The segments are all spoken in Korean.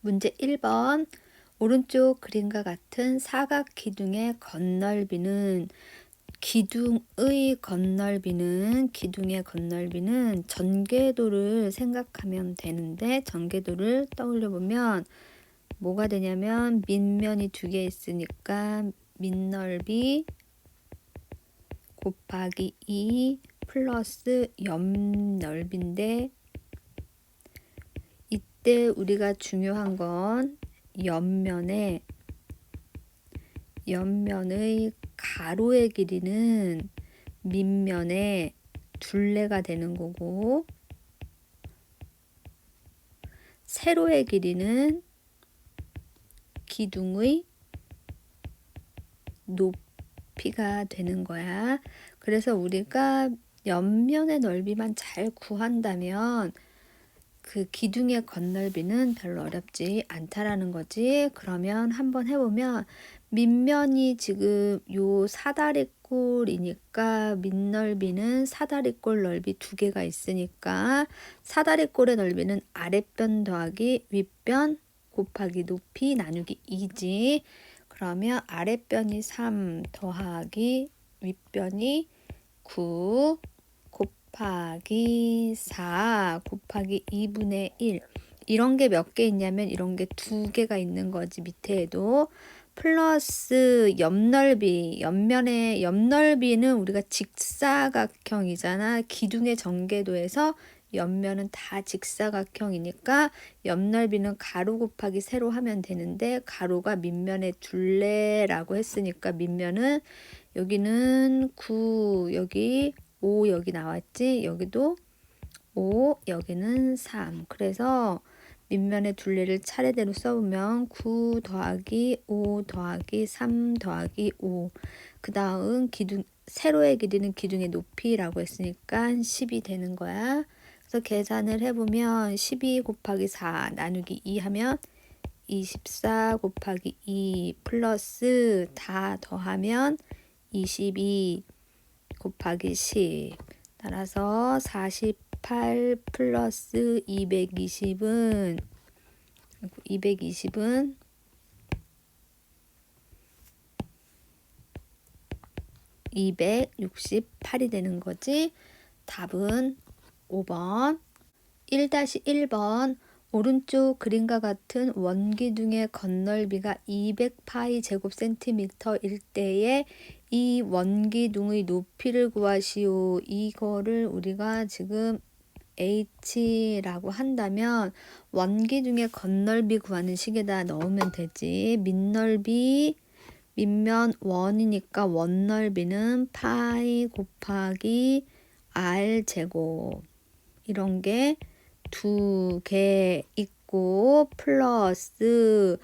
문제 1번. 오른쪽 그림과 같은 사각 기둥의 건널비는 기둥의 건널비는 전궤도를 생각하면 되는데, 전궤도를 떠올려 보면 뭐가 되냐면 밑면이 두 개 있으니까 밑넓이 곱하기 2 플러스 옆넓이인데, 이때 우리가 중요한 건 옆면의 가로의 길이는 밑면의 둘레가 되는 거고, 세로의 길이는 기둥의 높이가 되는 거야. 그래서 우리가 옆면의 넓이만 잘 구한다면 그 기둥의 건널비는 별로 어렵지 않다라는 거지. 그러면 한번 해보면 밑면이 지금 요 사다리꼴이니까 밑넓이는 사다리꼴 넓이 두 개가 있으니까 사다리꼴의 넓이는 아랫변 더하기 윗변 곱하기 높이 나누기 2지. 그러면 아랫변이 3 더하기 윗변이 9 곱하기 4 곱하기 2분의 1. 이런 게 몇 개 있냐면 이런 게 두 개가 있는 거지. 밑에도 플러스 옆면의 옆넓이는 우리가 직사각형이잖아. 기둥의 전궤도에서 옆면은 다 직사각형이니까 옆넓이는 가로 곱하기 세로 하면 되는데, 가로가 밑면의 둘레라고 했으니까 밑면은 여기는 9, 여기 5 여기 나왔지? 여기도 5, 여기는 3. 그래서 밑면의 둘레를 차례대로 써보면 9 더하기 5 더하기 3 더하기 5. 그 다음 세로의 길이는 기둥의 높이라고 했으니까 10이 되는 거야. 그래서 계산을 해보면 12 곱하기 4 나누기 2 하면 24 곱하기 2 플러스 다 더하면 22 곱하기 10. 따라서 48 플러스 220은 268이 되는 거지. 답은 5번. 1-1번. 오른쪽 그림과 같은 원기둥의 건널비가 200파이 제곱센티미터일 때에 이 원기둥의 높이를 구하시오. 이거를 우리가 지금 H라고 한다면 원기둥의 건널비 구하는 식에다 넣으면 되지. 밑면 원이니까 원넓이는 파이 곱하기 R 제곱. 이런 게 두 개 있고, 플러스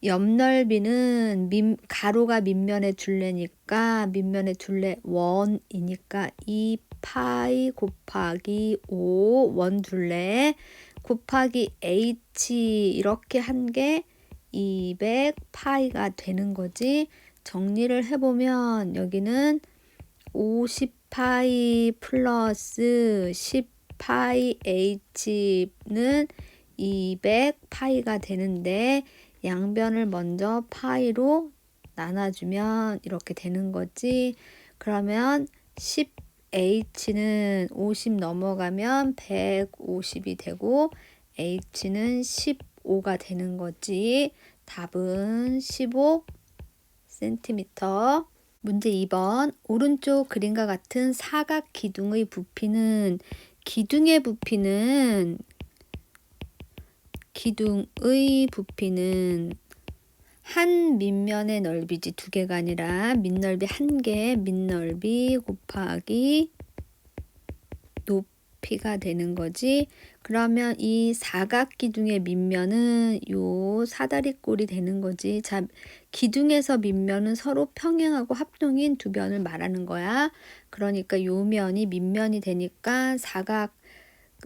옆넓이는 가로가 밑면의 둘레니까 밑면의 둘레 원이니까 2파이 곱하기 5 원둘레 곱하기 H 이렇게 한 게 200파이가 되는 거지. 정리를 해보면 여기는 50파이 플러스 10파이 H는 200파이가 되는데, 양변을 먼저 파이로 나눠주면 이렇게 되는 거지. 그러면 10H는 50 넘어가면 150이 되고 H는 15가 되는 거지. 답은 15cm. 문제 2번. 오른쪽 그림과 같은 사각 기둥의 부피는 한 밑면의 넓이지, 두 개가 아니라 밑넓이 한 개, 밑넓이 곱하기 높이가 되는 거지. 그러면 이 사각 기둥의 밑면은 요 사다리꼴이 되는 거지. 자, 기둥에서 밑면은 서로 평행하고 합동인 두 변을 말하는 거야. 그러니까 요 면이 밑면이 되니까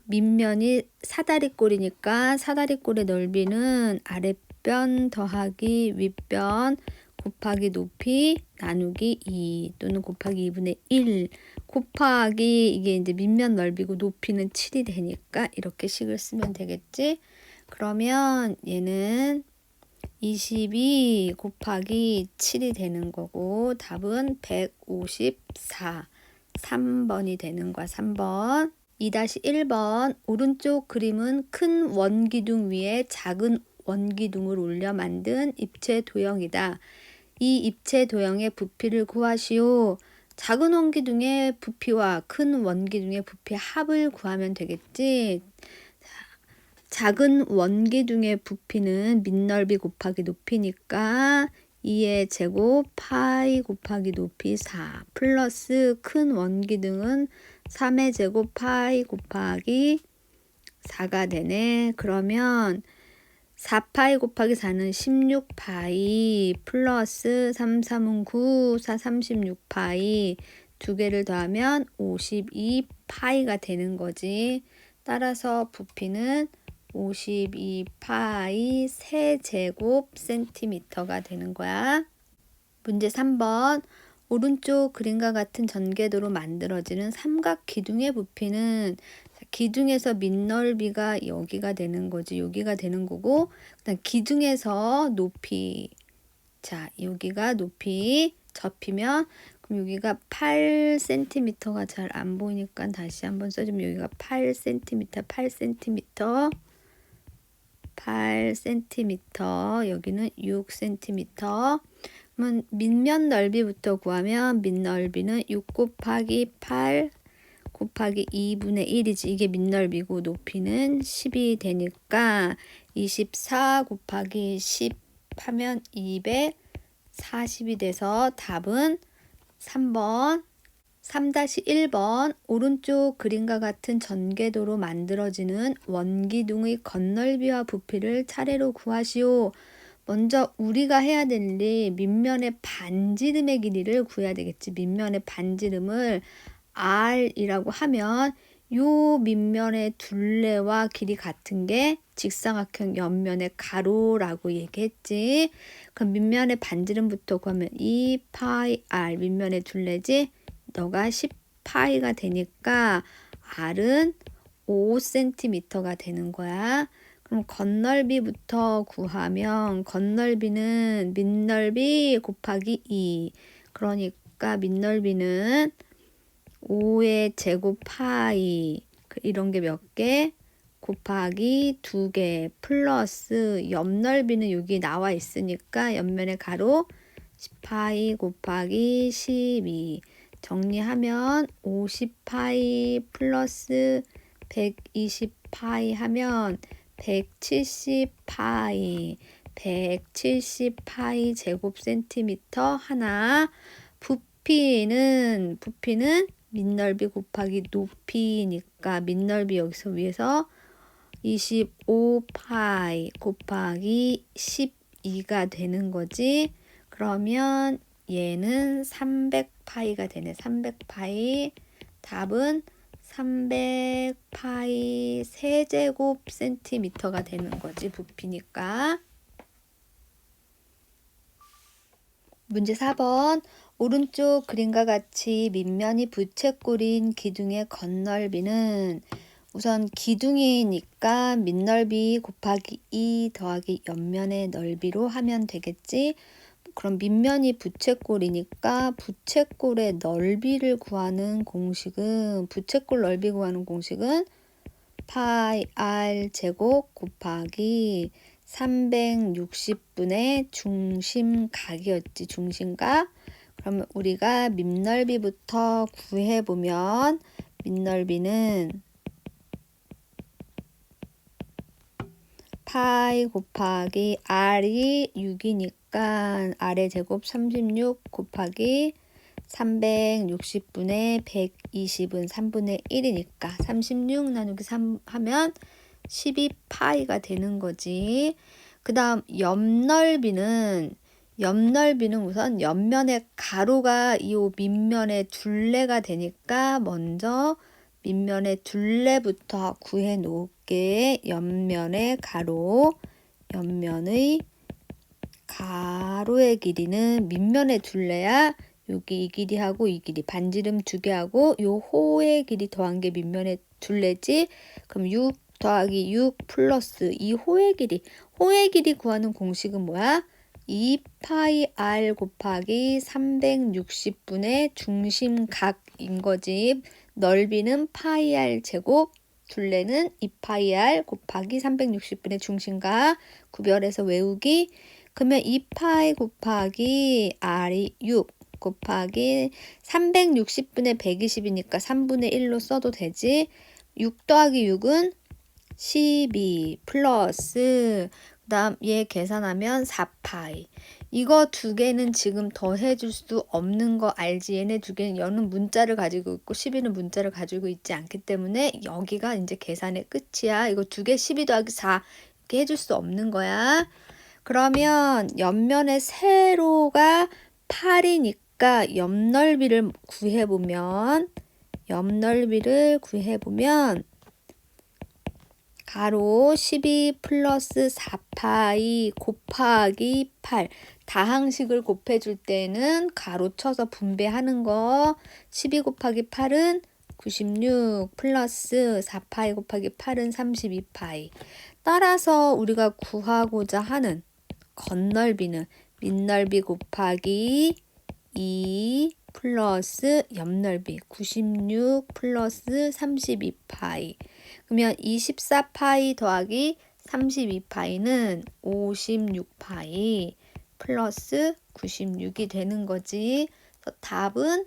밑면이 사다리꼴이니까 사다리꼴의 넓이는 아랫변 더하기 윗변 곱하기 높이 나누기 2 또는 곱하기 2분의 1 곱하기 이게 이제 밑면 넓이고 높이는 7이 되니까 이렇게 식을 쓰면 되겠지. 그러면 얘는 22 곱하기 7이 되는 거고 답은 154. 3번이 되는 거야. 3번. 2-1번 오른쪽 그림은 큰 원기둥 위에 작은 원기둥을 올려 만든 입체 도형이다. 이 입체 도형의 부피를 구하시오. 작은 원기둥의 부피와 큰 원기둥의 부피 합을 구하면 되겠지. 작은 원기둥의 부피는 밑넓이 곱하기 높이니까 2의 제곱 파이 곱하기 높이 4 플러스 큰 원기둥은 3의 제곱 파이 곱하기 4가 되네. 그러면 4파이 곱하기 4는 16파이 플러스 3, 3은 9, 4, 36파이 두 개를 더하면 52파이가 되는 거지. 따라서 부피는 52파이 세제곱 센티미터가 되는 거야. 문제 3번. 오른쪽 그림과 같은 전개도로 만들어지는 삼각 기둥의 부피는 기둥에서 밑넓이가 여기가 되는 거지. 여기가 되는 거고 그다음 기둥에서 높이. 자, 여기가 높이 접히면 그럼 여기가 8cm가 잘 안 보이니까 다시 한번 써주면 여기가 8cm, 8cm, 8cm, 여기는 6cm. 그러면 밑면 넓이부터 구하면 밑넓이는 6 곱하기 8 곱하기 2분의 1이지. 이게 밑넓이고 높이는 10이 되니까 24 곱하기 10 하면 240이 돼서 답은 3번. 3-1번 오른쪽 그림과 같은 전개도로 만들어지는 원기둥의 겉넓이와 부피를 차례로 구하시오. 먼저 우리가 해야 될 일 밑면의 반지름의 길이를 구해야 되겠지. 밑면의 반지름을 R이라고 하면 요 밑면의 둘레와 길이 같은 게 직사각형 옆면의 가로라고 얘기했지. 그럼 밑면의 반지름부터 구하면 2파이 R 밑면의 둘레지. 너가 10파이가 되니까 R은 5cm가 되는 거야. 그럼 겉넓이부터 구하면 겉넓이는 밑넓이 곱하기 2. 그러니까 밑넓이는 5의 제곱 파이 이런 게 몇 개? 곱하기 2개 플러스 옆넓이는 여기 나와 있으니까 옆면의 가로 10파이 곱하기 12 정리하면 50파이 플러스 120파이 하면 170파이 170파이 제곱센티미터 하나. 부피는 밑넓이 곱하기 높이니까 밑넓이 여기서 위에서 25파이 곱하기 12가 되는 거지. 그러면 얘는 300파이가 되네. 300파이. 답은 300파이 세제곱 센티미터가 되는 거지. 부피니까. 문제 4번. 오른쪽 그림과 같이 밑면이 부채꼴인 기둥의 겉넓이는 우선 기둥이니까 밑넓이 곱하기 2 더하기 옆면의 넓이로 하면 되겠지. 그럼 밑면이 부채꼴이니까 부채꼴의 넓이를 구하는 공식은 부채꼴 넓이 구하는 공식은 파이 r 제곱 곱하기 360분의 중심각이었지. 중심각. 그러면 우리가 밑넓이부터 구해보면 밑넓이는 파이 곱하기 r이 6이니까 r의 제곱 36 곱하기 360분의 120은 3분의 1이니까 36 나누기 3 하면 12파이가 되는 거지. 그 다음 옆넓이는 우선 옆면의 가로가 이 밑면의 둘레가 되니까 먼저 밑면의 둘레부터 구해 놓을게. 옆면의 가로, 옆면의 가로의 길이는 밑면의 둘레야. 여기 이 길이하고 이 길이 반지름 2개하고 요 호의 길이 더한 게 밑면의 둘레지. 그럼 6 더하기 6 플러스 이 호의 길이 구하는 공식은 뭐야? 2파이 r 곱하기 360분의 중심각인 거지. 넓이는 파이 r 제곱, 둘레는 2파이 r 곱하기 360분의 중심각. 구별해서 외우기. 그러면 2파이 곱하기 r이 6 곱하기 360분의 120이니까 3분의 1로 써도 되지. 6 더하기 6은 12 플러스 그 다음 얘 계산하면 4파이. 이거 두 개는 지금 더해줄 수 없는 거 알지? 얘네 두 개는 얘는 문자를 가지고 있고 12는 문자를 가지고 있지 않기 때문에 여기가 이제 계산의 끝이야. 이거 두 개 12 더하기 4 이렇게 해줄 수 없는 거야. 그러면 옆면의 세로가 8이니까 옆넓이를 구해보면 가로 12 플러스 4파이 곱하기 8. 다항식을 곱해줄 때는 가로 쳐서 분배하는 거. 12 곱하기 8은 96 플러스 4파이 곱하기 8은 32파이. 따라서 우리가 구하고자 하는 건넓이는 밑넓이 곱하기 2 플러스 옆넓이 96 플러스 32파이. 그러면 24파이 더하기 32파이는 56파이 플러스 96이 되는 거지. 그래서 답은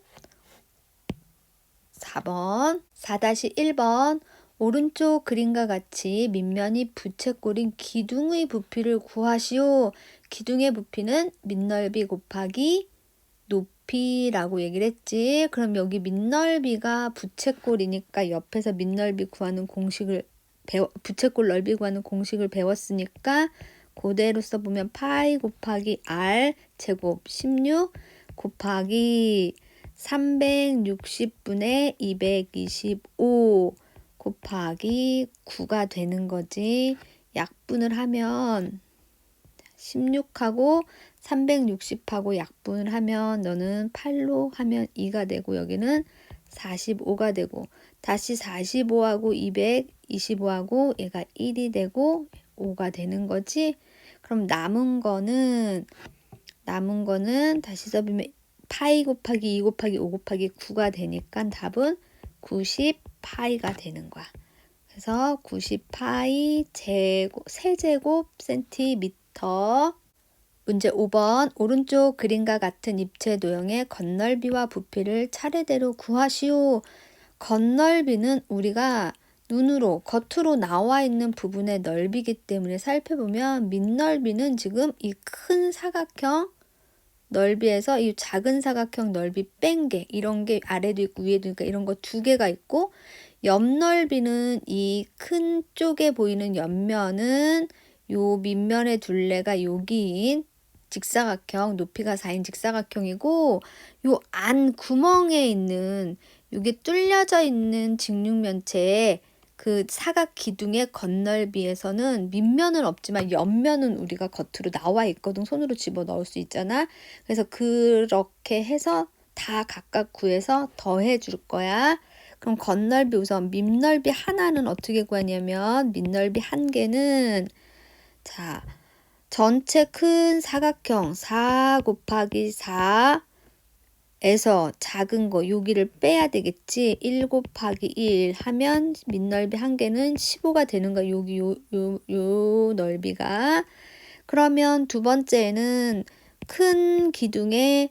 4번. 4-1번. 오른쪽 그림과 같이 밑면이 부채꼴인 기둥의 부피를 구하시오. 기둥의 부피는 밑넓이 곱하기 높이라고 얘기를 했지. 그럼 여기 밑넓이가 부채꼴이니까 옆에서 밑넓이 구하는 공식을 부채꼴 넓이 구하는 공식을 배웠으니까 그대로 써보면 파이 곱하기 r 제곱 16 곱하기 360분의 225 곱하기 9가 되는 거지. 약분을 하면 16하고 360하고 약분을 하면 너는 8로 하면 2가 되고 여기는 45가 되고 다시 45하고 225하고 얘가 1이 되고 5가 되는 거지. 그럼 남은 거는 다시 써보면 파이 곱하기 2 곱하기 5 곱하기 9가 되니까 답은 90파이가 되는 거야. 그래서 90파이 세제곱 센티미터. 문제 5번. 오른쪽 그림과 같은 입체 도형의 건넓이와 부피를 차례대로 구하시오. 건넓이는 우리가 눈으로 겉으로 나와 있는 부분의 넓이기 때문에 살펴보면 밑넓이는 지금 이 큰 사각형 넓이에서 이 작은 사각형 넓이 뺀 게 이런 게 아래도 있고 위에도 있고 이런 거 두 개가 있고 옆넓이는 이 큰 쪽에 보이는 옆면은 요 밑면의 둘레가 여기인 직사각형 높이가 4인 직사각형이고 요 안 구멍에 있는 요게 뚫려져 있는 직육면체에 그 사각 기둥의 건넓이에서는 밑면은 없지만 옆면은 우리가 겉으로 나와 있거든. 손으로 집어 넣을 수 있잖아. 그래서 그렇게 해서 다 각각 구해서 더해 줄 거야. 그럼 건넓이 우선 밑넓이 하나는 어떻게 구하냐면 밑넓이 한 개는 자 전체 큰 사각형 4 곱하기 4 에서 작은 거 여기를 빼야 되겠지. 1 곱하기 1 하면 밑넓이 한 개는 15가 되는 거야. 여기 요 넓이가. 그러면 두 번째는 큰 기둥의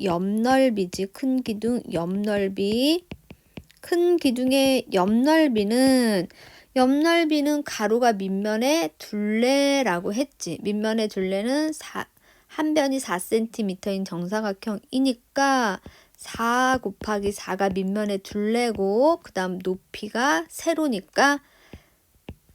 옆넓이지. 큰 기둥 옆넓이. 큰 기둥의 옆넓이는 가로가 밑면의 둘레라고 했지. 밑면의 둘레는 한 변이 4cm인 정사각형이니까 4 곱하기 4가 밑면의 둘레고 그 다음 높이가 세로니까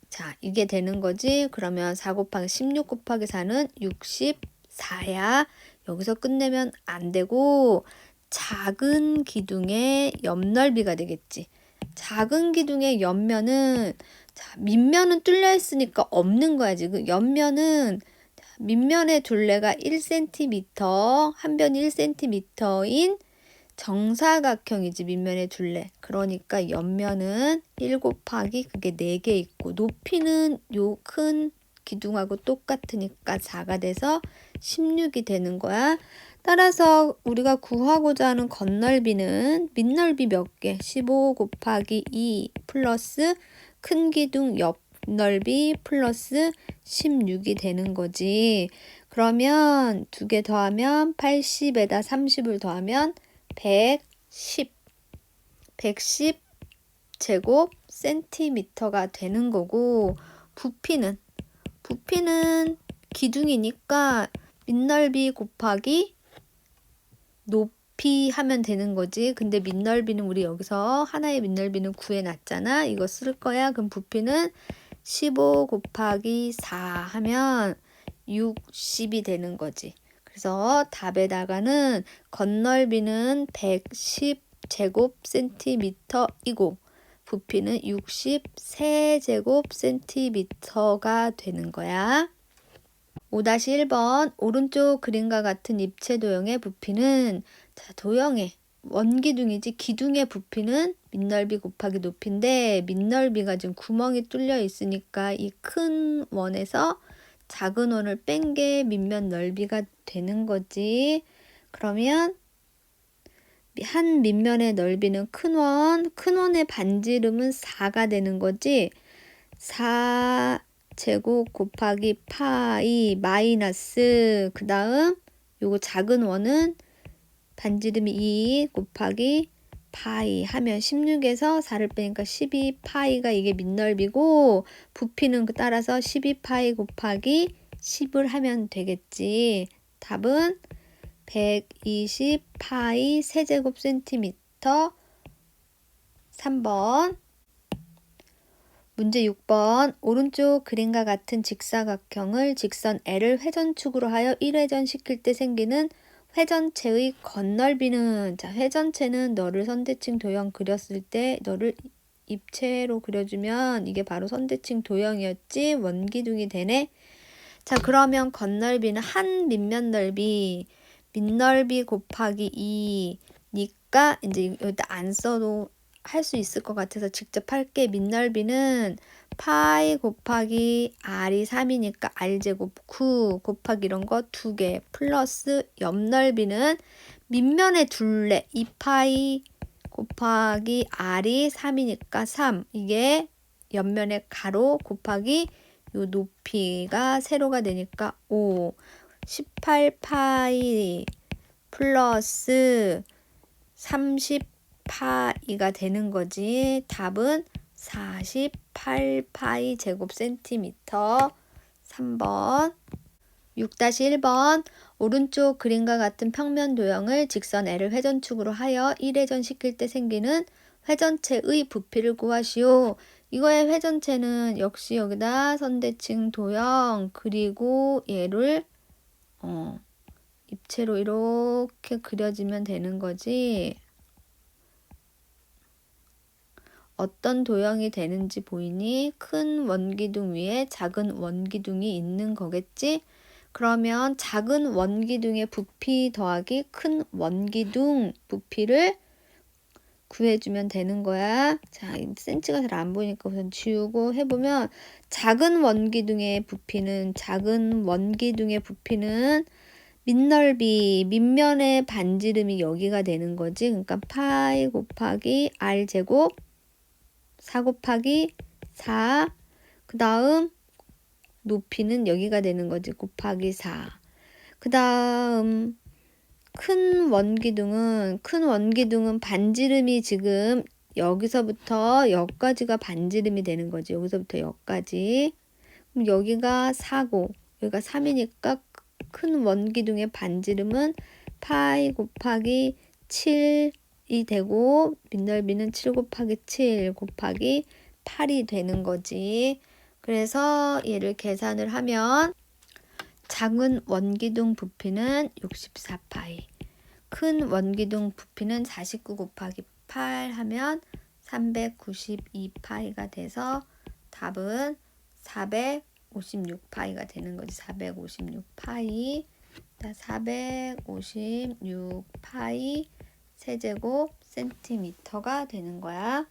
자 이게 되는 거지. 그러면 4 곱하기 16 곱하기 4는 64야. 여기서 끝내면 안 되고 작은 기둥의 옆넓이가 되겠지. 작은 기둥의 옆면은 자, 밑면은 뚫려 있으니까 없는 거야. 지금 옆면은 밑면의 둘레가 1cm, 한 변이 1cm인 정사각형이지 밑면의 둘레. 그러니까 옆면은 1 곱하기 그게 4개 있고 높이는 요 큰 기둥하고 똑같으니까 4가 돼서 16이 되는 거야. 따라서 우리가 구하고자 하는 겉넓이는 밑넓이 몇 개? 15 곱하기 2 플러스 큰 기둥 옆넓이 플러스 16이 되는 거지. 그러면 2개 더하면 80에다 30을 더하면 110 제곱 센티미터가 되는 거고, 부피는 기둥이니까 밑넓이 곱하기 높이 하면 되는 거지. 근데 밑넓이는 우리 여기서 하나의 밑넓이는 구해놨잖아. 이거 쓸 거야. 그럼 부피는 15 곱하기 4 하면 60이 되는 거지. 그래서 답에다가는 겉넓이는 110 제곱 센티미터이고 부피는 60 제곱 센티미터가 되는 거야. 5-1번 오른쪽 그림과 같은 입체 도형의 부피는, 자, 도형의 원기둥이지 기둥의 부피는 밑넓이 곱하기 높이인데 밑넓이가 지금 구멍이 뚫려 있으니까 이 큰 원에서 작은 원을 뺀 게 밑면 넓이가 되는 거지. 그러면 한 밑면의 넓이는 큰 원의 반지름은 4가 되는 거지. 4 제곱 곱하기 파이 마이너스 그 다음 요거 작은 원은 반지름이 2 곱하기 파이 하면 16에서 4를 빼니까 12파이가 이게 밑넓이고 부피는 따라서 12파이 곱하기 10을 하면 되겠지. 답은 120파이 세제곱 센티미터. 3번. 문제 6번. 오른쪽 그림과 같은 직사각형을 직선 L을 회전축으로 하여 1회전 시킬 때 생기는 회전체의 겉넓이는, 자, 회전체는 너를 선대칭 도형 그렸을 때 너를 입체로 그려주면 이게 바로 선대칭 도형이었지. 원기둥이 되네. 자, 그러면 겉넓이는 한 밑면 넓이 밑넓이 곱하기 2니까 이제 여기다 안 써도 할 수 있을 것 같아서 직접 할게. 밑넓이는 파이 곱하기 r이 3이니까 r제곱 9 곱하기 이런 거 2개 플러스 옆넓이는 밑면의 둘레 2파이 곱하기 r이 3이니까 3. 이게 옆면의 가로 곱하기 요 높이가 세로가 되니까 5. 18파이 플러스 30파이가 되는 거지. 답은 48파이 제곱 센티미터. 3번. 6-1번. 오른쪽 그림과 같은 평면 도형을 직선 L을 회전축으로 하여 1회전 시킬 때 생기는 회전체의 부피를 구하시오. 이거의 회전체는 역시 여기다 선대칭 도형 그리고 얘를 입체로 이렇게 그려지면 되는 거지. 어떤 도형이 되는지 보이니? 큰 원기둥 위에 작은 원기둥이 있는 거겠지? 그러면 작은 원기둥의 부피 더하기 큰 원기둥 부피를 구해주면 되는 거야. 자, 센치가 잘 안 보이니까 우선 지우고 해보면 작은 원기둥의 부피는 밑넓이, 밑면의 반지름이 여기가 되는 거지. 그러니까 파이 곱하기 r제곱 4 곱하기 4. 그 다음 높이는 여기가 되는 거지. 곱하기 4. 그 다음 큰 원기둥은 반지름이 지금 여기서부터 여기까지가 반지름이 되는 거지. 여기서부터 여기까지. 그럼 여기가 4고 여기가 3이니까 큰 원기둥의 반지름은 파이 곱하기 7이 되고 밑넓이는 7 곱하기 7 곱하기 8이 되는 거지. 그래서 얘를 계산을 하면 작은 원기둥 부피는 64파이, 큰 원기둥 부피는 49 곱하기 8 하면 392파이가 돼서 답은 456파이가 되는 거지. 456파이. 456파이 세제곱 센티미터가 되는 거야.